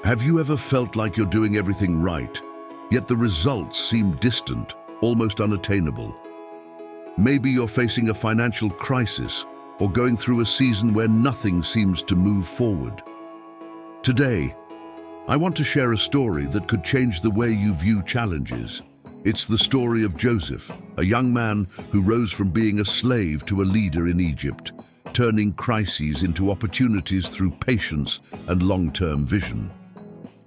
Have you ever felt like you're doing everything right, yet the results seem distant, almost unattainable? Maybe you're facing a financial crisis or going through a season where nothing seems to move forward. Today, I want to share a story that could change the way you view challenges. It's the story of Joseph, a young man who rose from being a slave to a leader in Egypt, turning crises into opportunities through patience and long-term vision.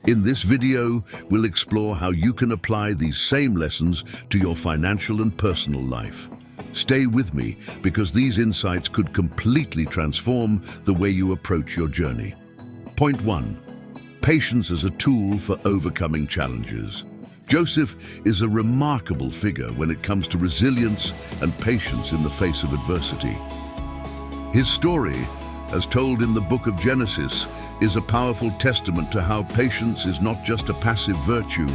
In this video, we'll explore how you can apply these same lessons to your financial and personal life. Stay with me, because these insights could completely transform the way you approach your journey. Point 1. Patience as a tool for overcoming challenges. Joseph is a remarkable figure when it comes to resilience and patience in the face of adversity. His story, as told in the book of Genesis, is a powerful testament to how patience is not just a passive virtue,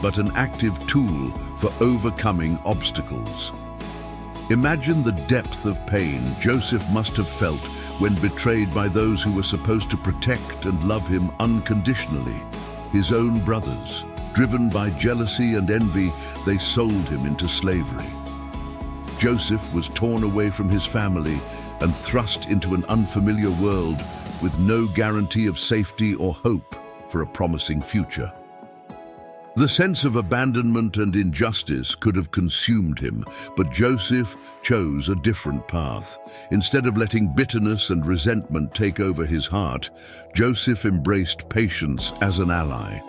but an active tool for overcoming obstacles. Imagine the depth of pain Joseph must have felt when betrayed by those who were supposed to protect and love him unconditionally, his own brothers. Driven by jealousy and envy, they sold him into slavery. Joseph was torn away from his family and thrust into an unfamiliar world with no guarantee of safety or hope for a promising future. The sense of abandonment and injustice could have consumed him, but Joseph chose a different path. Instead of letting bitterness and resentment take over his heart, Joseph embraced patience as an ally.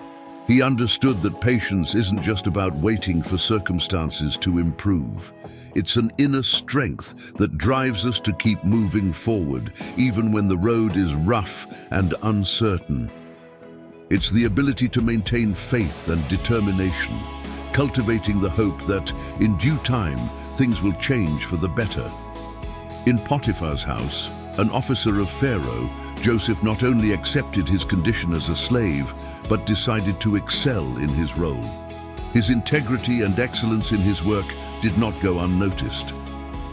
He understood that patience isn't just about waiting for circumstances to improve. It's an inner strength that drives us to keep moving forward, even when the road is rough and uncertain. It's the ability to maintain faith and determination, cultivating the hope that, in due time, things will change for the better. In Potiphar's house, an officer of Pharaoh, Joseph not only accepted his condition as a slave, but decided to excel in his role. His integrity and excellence in his work did not go unnoticed.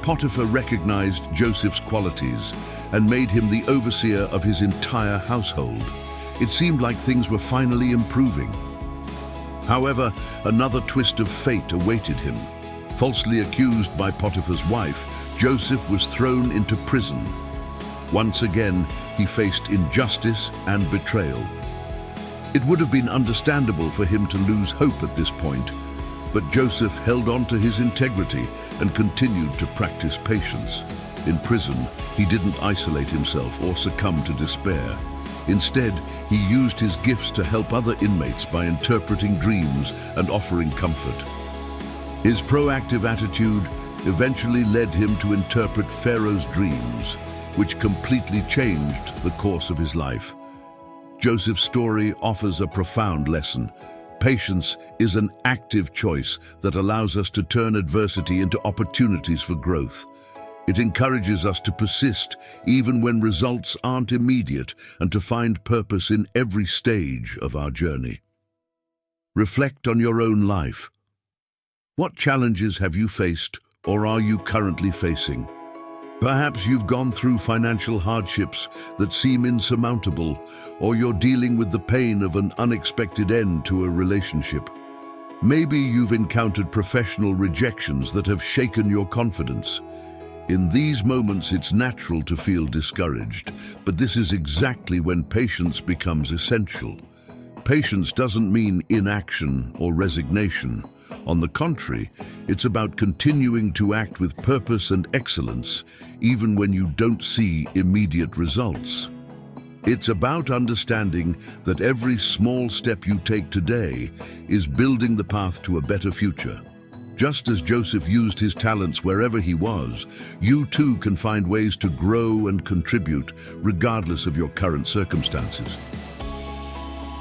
Potiphar recognized Joseph's qualities and made him the overseer of his entire household. It seemed like things were finally improving. However, another twist of fate awaited him. Falsely accused by Potiphar's wife, Joseph was thrown into prison. Once again, he faced injustice and betrayal. It would have been understandable for him to lose hope at this point, but Joseph held on to his integrity and continued to practice patience. In prison, he didn't isolate himself or succumb to despair. Instead, he used his gifts to help other inmates by interpreting dreams and offering comfort. His proactive attitude eventually led him to interpret Pharaoh's dreams, which completely changed the course of his life. Joseph's story offers a profound lesson. Patience is an active choice that allows us to turn adversity into opportunities for growth. It encourages us to persist even when results aren't immediate, and to find purpose in every stage of our journey. Reflect on your own life. What challenges have you faced or are you currently facing? Perhaps you've gone through financial hardships that seem insurmountable, or you're dealing with the pain of an unexpected end to a relationship. Maybe you've encountered professional rejections that have shaken your confidence. In these moments, it's natural to feel discouraged, but this is exactly when patience becomes essential. Patience doesn't mean inaction or resignation. On the contrary, it's about continuing to act with purpose and excellence, even when you don't see immediate results. It's about understanding that every small step you take today is building the path to a better future. Just as Joseph used his talents wherever he was, you too can find ways to grow and contribute, regardless of your current circumstances.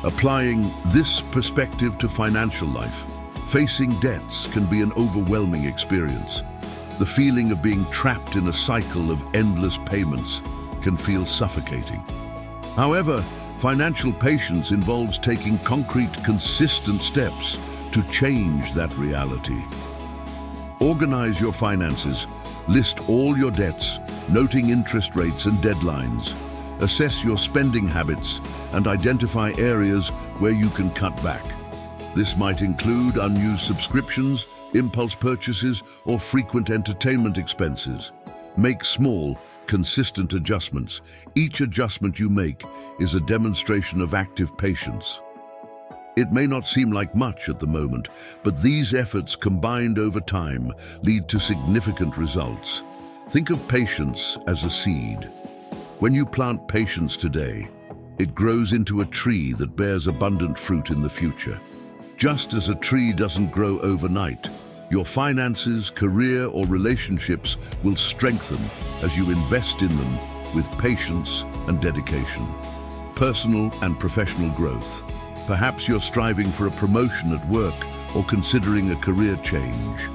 Applying this perspective to financial life, facing debts can be an overwhelming experience. The feeling of being trapped in a cycle of endless payments can feel suffocating. However, financial patience involves taking concrete, consistent steps to change that reality. Organize your finances, list all your debts, noting interest rates and deadlines. Assess your spending habits and identify areas where you can cut back. This might include unused subscriptions, impulse purchases, or frequent entertainment expenses. Make small, consistent adjustments. Each adjustment you make is a demonstration of active patience. It may not seem like much at the moment, but these efforts combined over time lead to significant results. Think of patience as a seed. When you plant patience today, it grows into a tree that bears abundant fruit in the future. Just as a tree doesn't grow overnight, your finances, career, or relationships will strengthen as you invest in them with patience and dedication. Personal and professional growth. Perhaps you're striving for a promotion at work or considering a career change.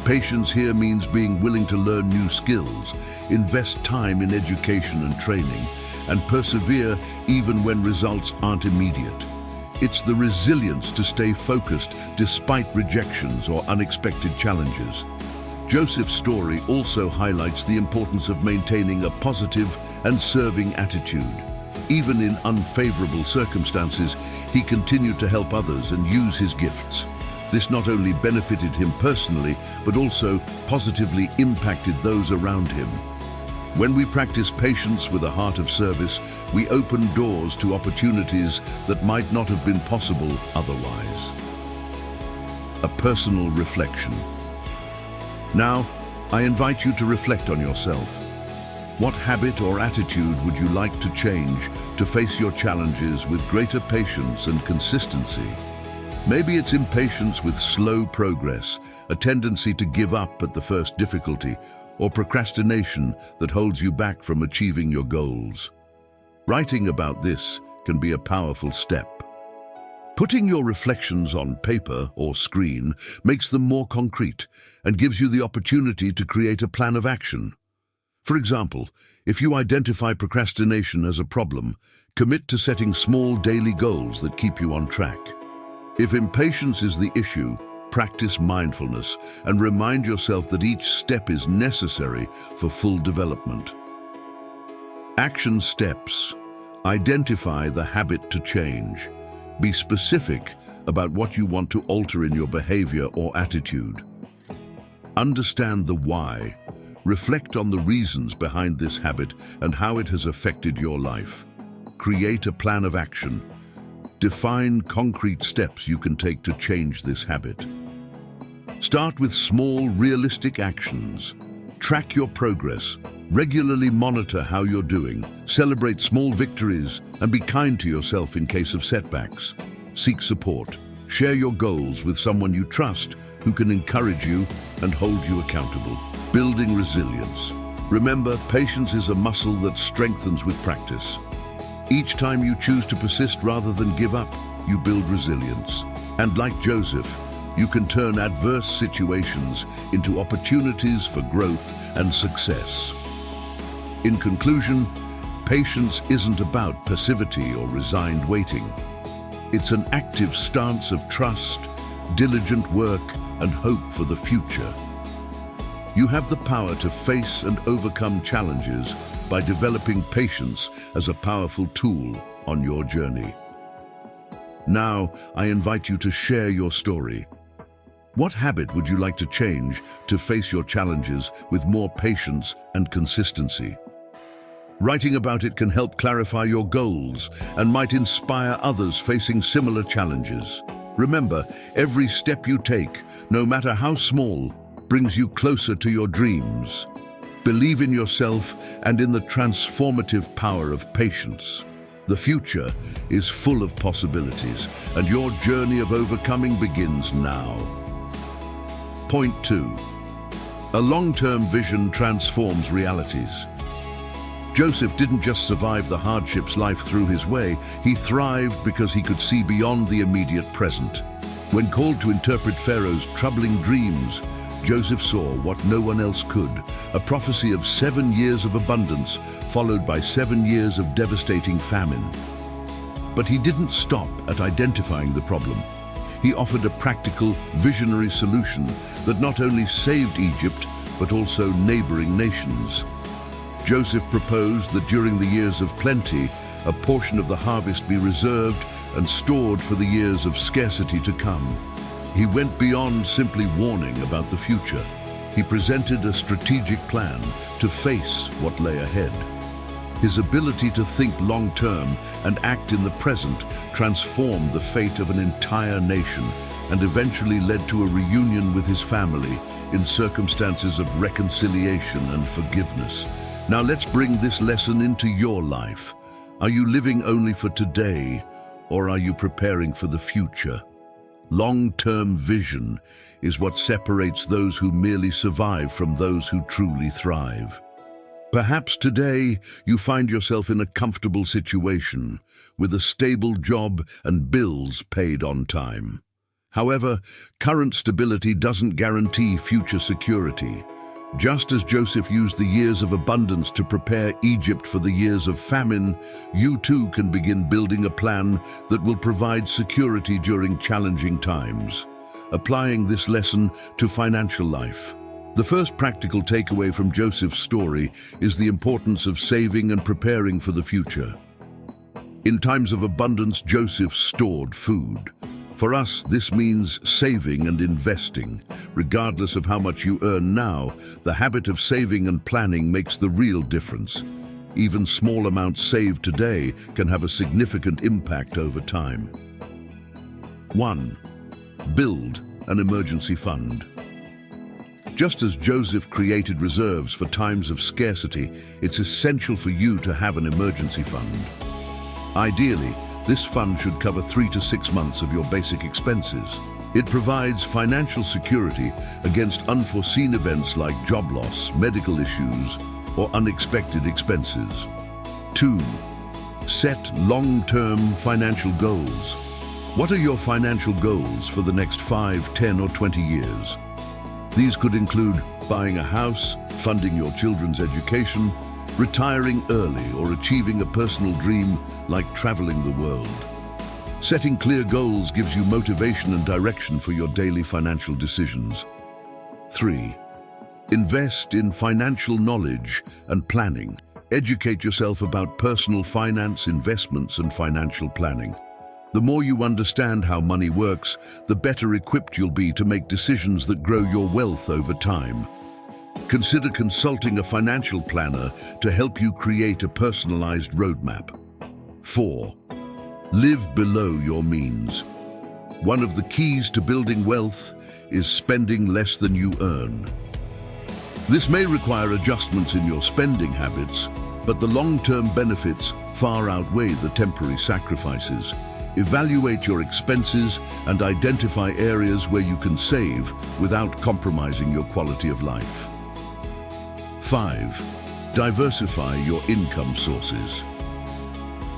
Patience here means being willing to learn new skills, invest time in education and training, and persevere even when results aren't immediate. It's the resilience to stay focused despite rejections or unexpected challenges. Joseph's story also highlights the importance of maintaining a positive and serving attitude. Even in unfavorable circumstances, he continued to help others and use his gifts. This not only benefited him personally, but also positively impacted those around him. When we practice patience with a heart of service, we open doors to opportunities that might not have been possible otherwise. A personal reflection. Now, I invite you to reflect on yourself. What habit or attitude would you like to change to face your challenges with greater patience and consistency? Maybe it's impatience with slow progress, a tendency to give up at the first difficulty, or procrastination that holds you back from achieving your goals. Writing about this can be a powerful step. Putting your reflections on paper or screen makes them more concrete and gives you the opportunity to create a plan of action. For example, if you identify procrastination as a problem, commit to setting small daily goals that keep you on track. If impatience is the issue, practice mindfulness and remind yourself that each step is necessary for full development. Action steps. Identify the habit to change. Be specific about what you want to alter in your behavior or attitude. Understand the why. Reflect on the reasons behind this habit and how it has affected your life. Create a plan of action. Define concrete steps you can take to change this habit. Start with small, realistic actions. Track your progress. Regularly monitor how you're doing. Celebrate small victories and be kind to yourself in case of setbacks. Seek support. Share your goals with someone you trust who can encourage you and hold you accountable. Building resilience. Remember, patience is a muscle that strengthens with practice. Each time you choose to persist rather than give up, you build resilience. And like Joseph, you can turn adverse situations into opportunities for growth and success. In conclusion, patience isn't about passivity or resigned waiting. It's an active stance of trust, diligent work, and hope for the future. You have the power to face and overcome challenges by developing patience as a powerful tool on your journey. Now, I invite you to share your story. What habit would you like to change to face your challenges with more patience and consistency? Writing about it can help clarify your goals and might inspire others facing similar challenges. Remember, every step you take, no matter how small, brings you closer to your dreams. Believe in yourself and in the transformative power of patience. The future is full of possibilities, and your journey of overcoming begins now. Point 2. A long-term vision transforms realities. Joseph didn't just survive the hardships life threw his way, he thrived because he could see beyond the immediate present. When called to interpret Pharaoh's troubling dreams, Joseph saw what no one else could, a prophecy of 7 years of abundance, followed by 7 years of devastating famine. But he didn't stop at identifying the problem. He offered a practical, visionary solution that not only saved Egypt, but also neighboring nations. Joseph proposed that during the years of plenty, a portion of the harvest be reserved and stored for the years of scarcity to come. He went beyond simply warning about the future. He presented a strategic plan to face what lay ahead. His ability to think long-term and act in the present transformed the fate of an entire nation and eventually led to a reunion with his family in circumstances of reconciliation and forgiveness. Now let's bring this lesson into your life. Are you living only for today, or are you preparing for the future? Long-term vision is what separates those who merely survive from those who truly thrive. Perhaps today you find yourself in a comfortable situation with a stable job and bills paid on time. However, current stability doesn't guarantee future security. Just as Joseph used the years of abundance to prepare Egypt for the years of famine, you too can begin building a plan that will provide security during challenging times. Applying this lesson to financial life. The first practical takeaway from Joseph's story is the importance of saving and preparing for the future. In times of abundance, Joseph stored food. For us, this means saving and investing. Regardless of how much you earn now, the habit of saving and planning makes the real difference. Even small amounts saved today can have a significant impact over time. 1. Build an emergency fund. Just as Joseph created reserves for times of scarcity, it's essential for you to have an emergency fund. Ideally, this fund should cover 3 to 6 months of your basic expenses. It provides financial security against unforeseen events like job loss, medical issues, or unexpected expenses. 2. Set long-term financial goals. What are your financial goals for the next 5, 10, or 20 years? These could include buying a house, funding your children's education, retiring early, or achieving a personal dream like traveling the world. Setting clear goals gives you motivation and direction for your daily financial decisions. 3. Invest in financial knowledge and planning. Educate yourself about personal finance, investments, and financial planning. The more you understand how money works, the better equipped you'll be to make decisions that grow your wealth over time. Consider consulting a financial planner to help you create a personalized roadmap. 4. Live below your means. One of the keys to building wealth is spending less than you earn. This may require adjustments in your spending habits, but the long-term benefits far outweigh the temporary sacrifices. Evaluate your expenses and identify areas where you can save without compromising your quality of life. 5. Diversify your income sources.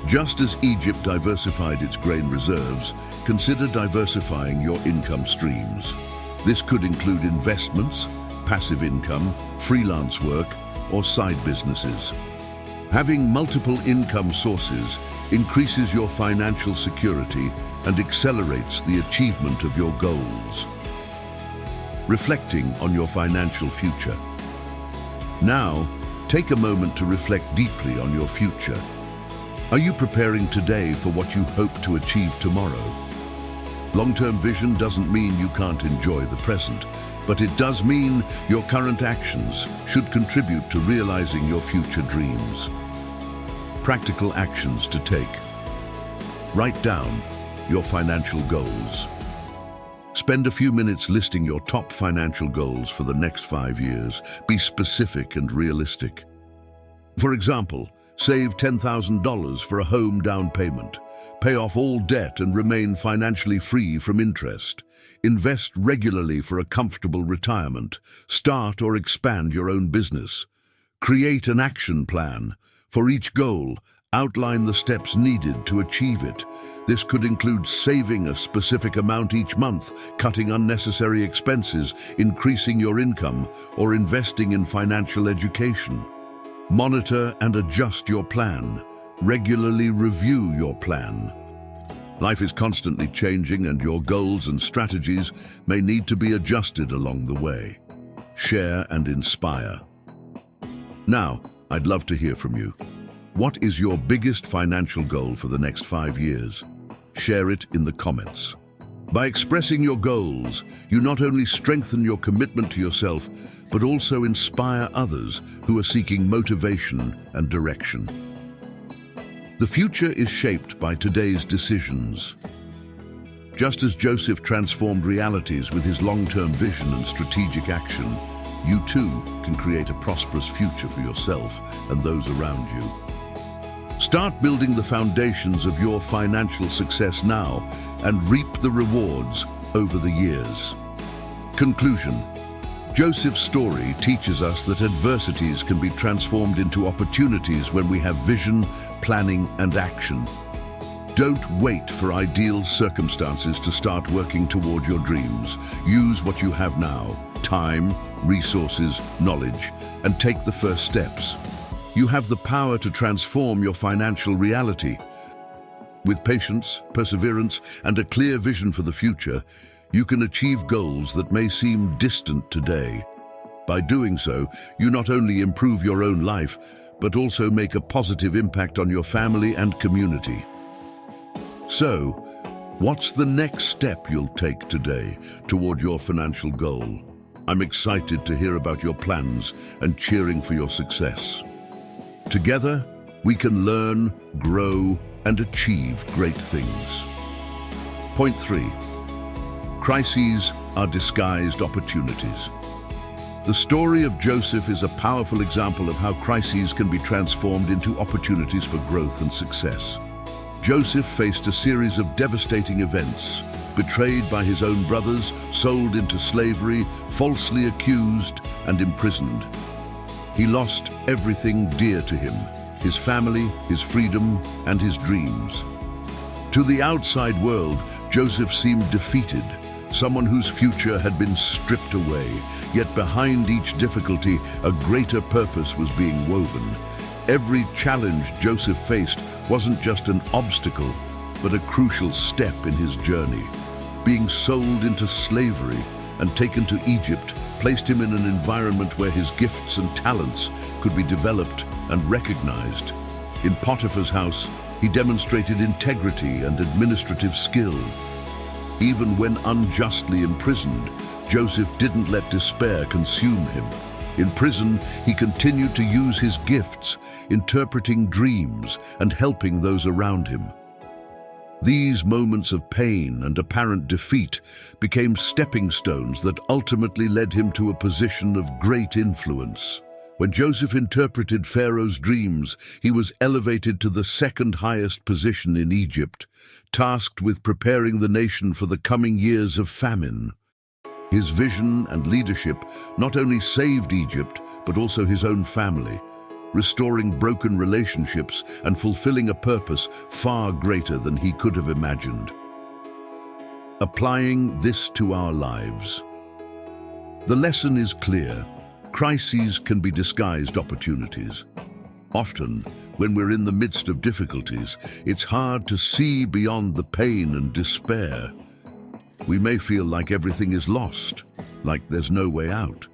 Just as Egypt diversified its grain reserves, consider diversifying your income streams. This could include investments, passive income, freelance work, or side businesses. Having multiple income sources increases your financial security and accelerates the achievement of your goals. Reflecting on your financial future. Now, take a moment to reflect deeply on your future. Are you preparing today for what you hope to achieve tomorrow? Long-term vision doesn't mean you can't enjoy the present, but it does mean your current actions should contribute to realizing your future dreams. Practical actions to take. Write down your financial goals. Spend a few minutes listing your top financial goals for the next 5 years. Be specific and realistic. For example, save $10,000 for a home down payment. Pay off all debt and remain financially free from interest. Invest regularly for a comfortable retirement. Start or expand your own business. Create an action plan. For each goal, outline the steps needed to achieve it. This could include saving a specific amount each month, cutting unnecessary expenses, increasing your income, or investing in financial education. Monitor and adjust your plan. Regularly review your plan. Life is constantly changing, and your goals and strategies may need to be adjusted along the way. Share and inspire. Now, I'd love to hear from you. What is your biggest financial goal for the next 5 years? Share it in the comments. By expressing your goals, you not only strengthen your commitment to yourself, but also inspire others who are seeking motivation and direction. The future is shaped by today's decisions. Just as Joseph transformed realities with his long-term vision and strategic action, you too can create a prosperous future for yourself and those around you. Start building the foundations of your financial success now and reap the rewards over the years. Conclusion. Joseph's story teaches us that adversities can be transformed into opportunities when we have vision, planning, and action. Don't wait for ideal circumstances to start working toward your dreams. Use what you have now: time, resources, knowledge, and take the first steps. You have the power to transform your financial reality. With patience, perseverance, and a clear vision for the future, you can achieve goals that may seem distant today. By doing so, you not only improve your own life, but also make a positive impact on your family and community. So, what's the next step you'll take today toward your financial goal? I'm excited to hear about your plans and cheering for your success. Together, we can learn, grow, and achieve great things. Point 3. Crises are disguised opportunities. The story of Joseph is a powerful example of how crises can be transformed into opportunities for growth and success. Joseph faced a series of devastating events: betrayed by his own brothers, sold into slavery, falsely accused, and imprisoned. He lost everything dear to him: his family, his freedom, and his dreams. To the outside world, Joseph seemed defeated, someone whose future had been stripped away. Yet behind each difficulty, a greater purpose was being woven. Every challenge Joseph faced wasn't just an obstacle, but a crucial step in his journey. Being sold into slavery and taken to Egypt placed him in an environment where his gifts and talents could be developed and recognized. In Potiphar's house, he demonstrated integrity and administrative skill. Even when unjustly imprisoned, Joseph didn't let despair consume him. In prison, he continued to use his gifts, interpreting dreams and helping those around him. These moments of pain and apparent defeat became stepping stones that ultimately led him to a position of great influence. When Joseph interpreted Pharaoh's dreams, he was elevated to the second highest position in Egypt, tasked with preparing the nation for the coming years of famine. His vision and leadership not only saved Egypt, but also his own family, restoring broken relationships and fulfilling a purpose far greater than he could have imagined. Applying this to our lives. The lesson is clear. Crises can be disguised opportunities. Often, when we're in the midst of difficulties, it's hard to see beyond the pain and despair. We may feel like everything is lost, like there's no way out.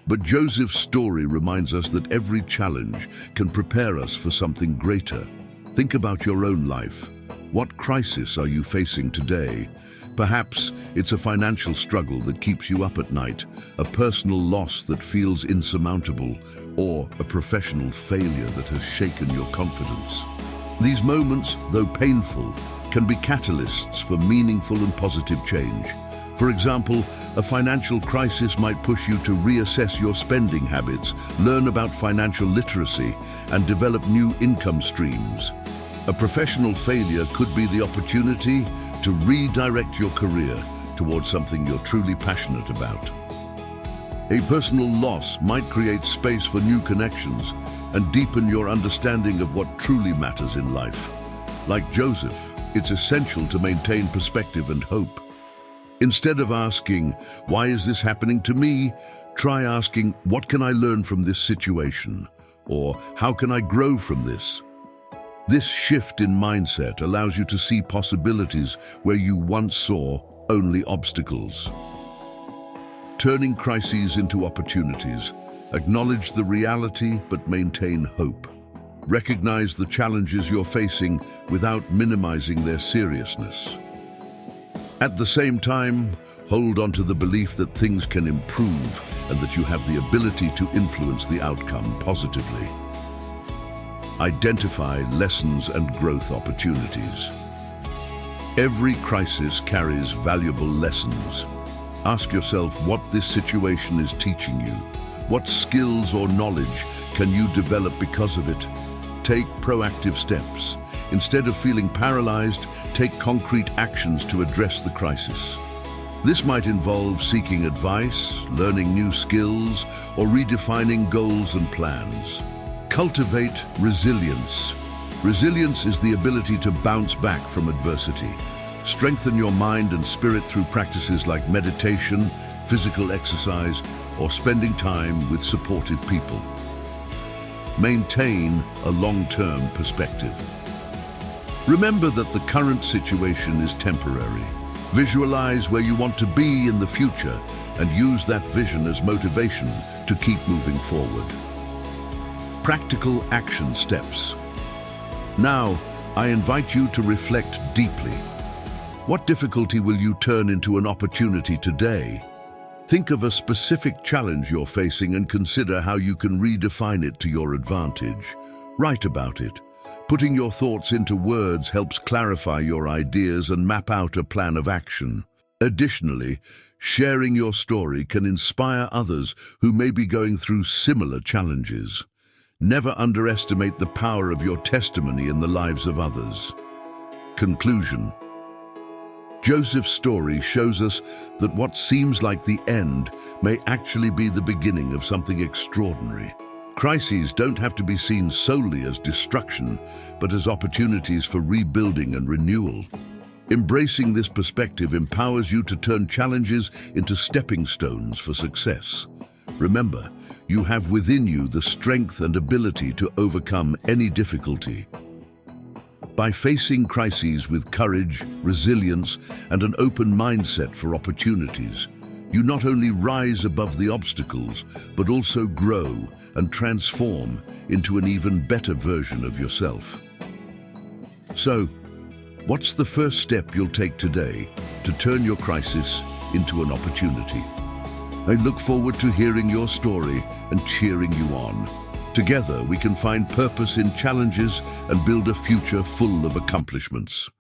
But Joseph's story reminds us that every challenge can prepare us for something greater. Think about your own life. What crisis are you facing today? Perhaps it's a financial struggle that keeps you up at night, a personal loss that feels insurmountable, or a professional failure that has shaken your confidence. These moments, though painful, can be catalysts for meaningful and positive change. For example, a financial crisis might push you to reassess your spending habits, learn about financial literacy, and develop new income streams. A professional failure could be the opportunity to redirect your career towards something you're truly passionate about. A personal loss might create space for new connections and deepen your understanding of what truly matters in life. Like Joseph, it's essential to maintain perspective and hope. Instead of asking, "Why is this happening to me?" try asking, "What can I learn from this situation?" Or, "How can I grow from this?" This shift in mindset allows you to see possibilities where you once saw only obstacles. Turning crises into opportunities. Acknowledge the reality, but maintain hope. Recognize the challenges you're facing without minimizing their seriousness. At the same time, hold on to the belief that things can improve and that you have the ability to influence the outcome positively. Identify lessons and growth opportunities. Every crisis carries valuable lessons. Ask yourself what this situation is teaching you. What skills or knowledge can you develop because of it? Take proactive steps. Instead of feeling paralyzed, take concrete actions to address the crisis. This might involve seeking advice, learning new skills, or redefining goals and plans. Cultivate resilience. Resilience is the ability to bounce back from adversity. Strengthen your mind and spirit through practices like meditation, physical exercise, or spending time with supportive people. Maintain a long-term perspective. Remember that the current situation is temporary. Visualize where you want to be in the future and use that vision as motivation to keep moving forward. Practical action steps. Now, I invite you to reflect deeply. What difficulty will you turn into an opportunity today? Think of a specific challenge you're facing and consider how you can redefine it to your advantage. Write about it. Putting your thoughts into words helps clarify your ideas and map out a plan of action. Additionally, sharing your story can inspire others who may be going through similar challenges. Never underestimate the power of your testimony in the lives of others. Conclusion. Joseph's story shows us that what seems like the end may actually be the beginning of something extraordinary. Crises don't have to be seen solely as destruction, but as opportunities for rebuilding and renewal. Embracing this perspective empowers you to turn challenges into stepping stones for success. Remember, you have within you the strength and ability to overcome any difficulty. By facing crises with courage, resilience, and an open mindset for opportunities, you not only rise above the obstacles, but also grow and transform into an even better version of yourself. So, what's the first step you'll take today to turn your crisis into an opportunity? I look forward to hearing your story and cheering you on. Together, we can find purpose in challenges and build a future full of accomplishments.